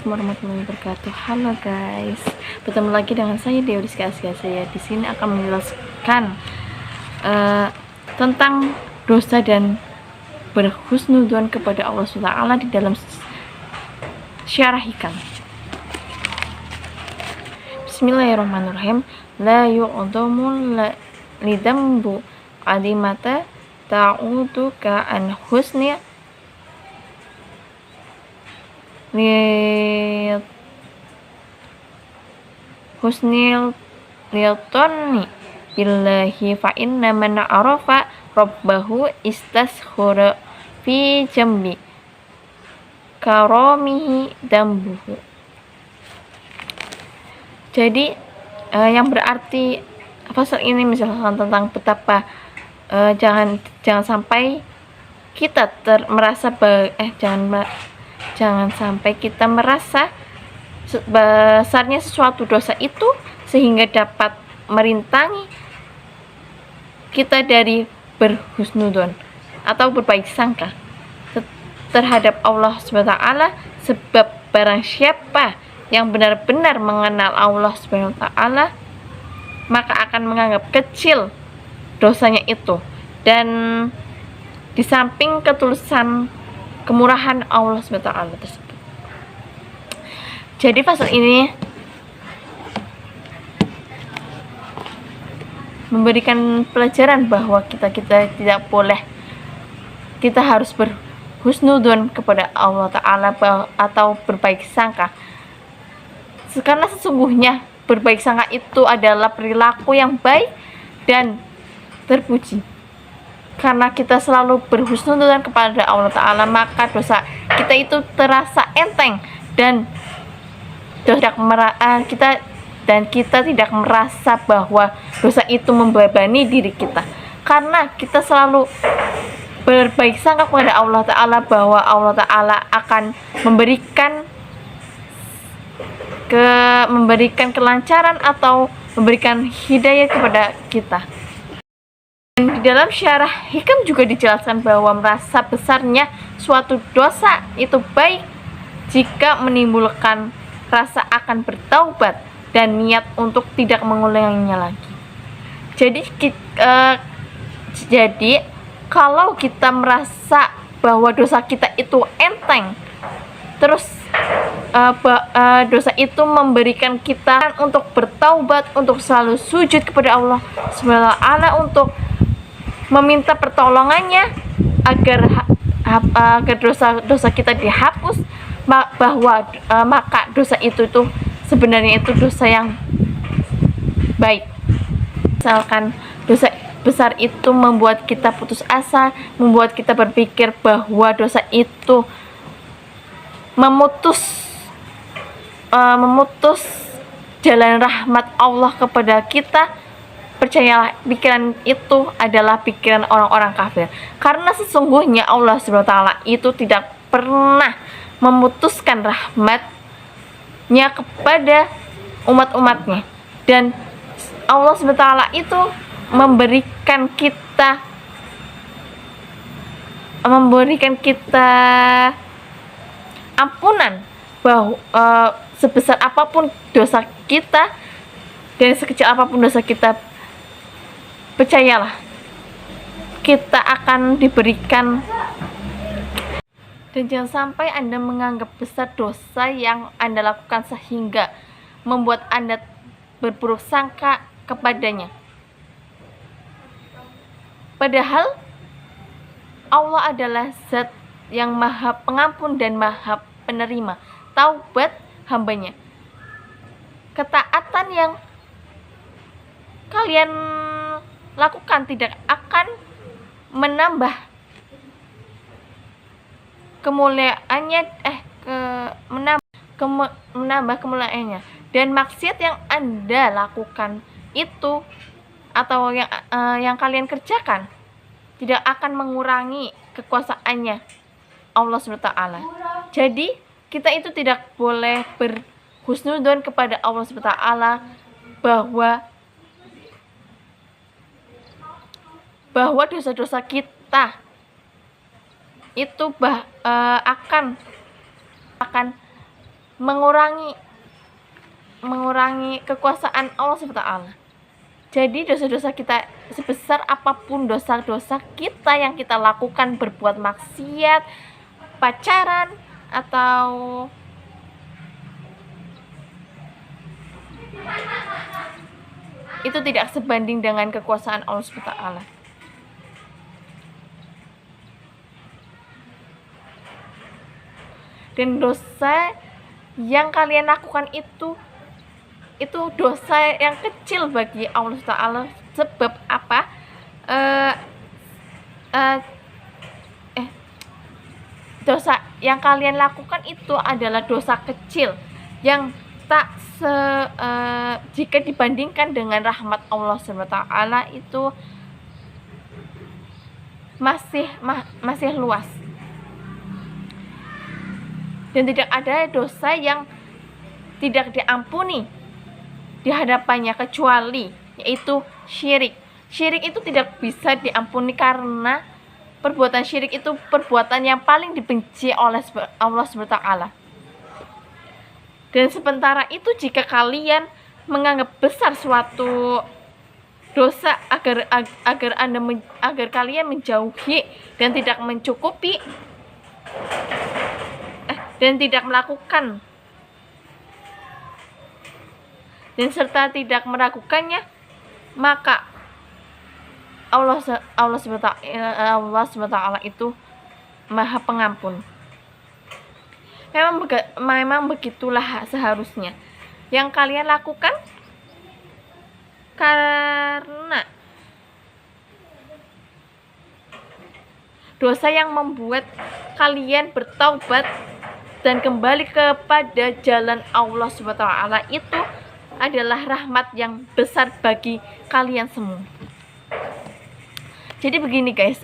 Assalamualaikum warahmatullahi wabarakatuh. Halo guys, bertemu lagi dengan saya Dewi Rizky. Saya di sini akan menjelaskan tentang dosa dan berhusnudzon kepada Allah SWT di dalam syarah hikam. Bismillahirrahmanirrahim. La yu'dhamu lidambu adimata ta'udu ka'an husni husnil liyatonni billahi fa inna man arafa rabbahu istaskhara fi jambi karomihi dambuhu. Jadi yang berarti pasal ini misalkan tentang betapa jangan sampai kita jangan sampai kita merasa besarnya suatu dosa itu sehingga dapat merintangi kita dari berhusnudzon atau berbaik sangka terhadap Allah SWT, sebab barang siapa yang benar-benar mengenal Allah SWT maka akan menganggap kecil dosanya itu, dan di samping ketulusan kemurahan Allah SWT tersebut. Jadi pasal ini memberikan pelajaran bahwa kita tidak boleh, kita harus berhusnudzon kepada Allah Ta'ala atau berbaik sangka, karena sesungguhnya berbaik sangka itu adalah perilaku yang baik dan terpuji. Karena kita selalu berhusnudzon kepada Allah Ta'ala, maka dosa kita itu terasa enteng dan kita tidak merasa bahwa dosa itu membebani diri kita, karena kita selalu berbaik sangka kepada Allah Ta'ala bahwa Allah Ta'ala akan memberikan kelancaran atau memberikan hidayah kepada kita. Dan di dalam syarah hikam juga dijelaskan bahwa merasa besarnya suatu dosa itu baik jika menimbulkan rasa akan bertaubat dan niat untuk tidak mengulanginya lagi. Jadi kalau kita merasa bahwa dosa kita itu enteng, terus dosa itu memberikan kita untuk bertaubat, untuk selalu sujud kepada Allah SWT, untuk meminta pertolongannya agar dosa kita dihapus, maka dosa itu tuh sebenarnya itu dosa yang baik. Misalkan dosa besar itu membuat kita putus asa, membuat kita berpikir bahwa dosa itu memutus jalan rahmat Allah kepada kita, percayalah, pikiran itu adalah pikiran orang-orang kafir. Karena sesungguhnya Allah SWT itu tidak pernah memutuskan rahmatnya kepada umat-umatnya, dan Allah SWT itu memberikan kita ampunan, bahwa sebesar apapun dosa kita dan sekecil apapun dosa kita, percayalah kita akan diberikan. Dan jangan sampai Anda menganggap besar dosa yang Anda lakukan sehingga membuat Anda berburuk sangka kepadanya. Padahal Allah adalah Zat yang Maha Pengampun dan Maha Penerima taubat hambanya. Ketaatan yang kalian lakukan tidak akan menambah menambah kemuliaannya, dan maksiat yang Anda lakukan itu atau yang kalian kerjakan tidak akan mengurangi kekuasaannya Allah SWT. Jadi kita itu tidak boleh berhusnudzon kepada Allah SWT bahwa dosa-dosa kita itu akan mengurangi kekuasaan Allah SWT. Jadi dosa-dosa kita, sebesar apapun dosa-dosa kita yang kita lakukan, berbuat maksiat, pacaran, atau itu tidak sebanding dengan kekuasaan Allah SWT. Dan dosa yang kalian lakukan itu dosa yang kecil bagi Allah Ta'ala. Sebab apa? Dosa yang kalian lakukan itu adalah dosa kecil yang tak jika dibandingkan dengan rahmat Allah SWT itu masih luas. Dan tidak ada dosa yang tidak diampuni di hadapannya kecuali yaitu syirik. Syirik itu tidak bisa diampuni karena perbuatan syirik itu perbuatan yang paling dibenci oleh Allah SWT. Dan sementara itu jika kalian menganggap besar suatu dosa agar kalian menjauhi dan tidak mencukupi dan tidak melakukan dan serta tidak meragukannya, maka Allah SWT itu Maha Pengampun. Memang begitulah seharusnya yang kalian lakukan, karena dosa yang membuat kalian bertaubat dan kembali kepada jalan Allah SWT itu adalah rahmat yang besar bagi kalian semua. Jadi begini guys,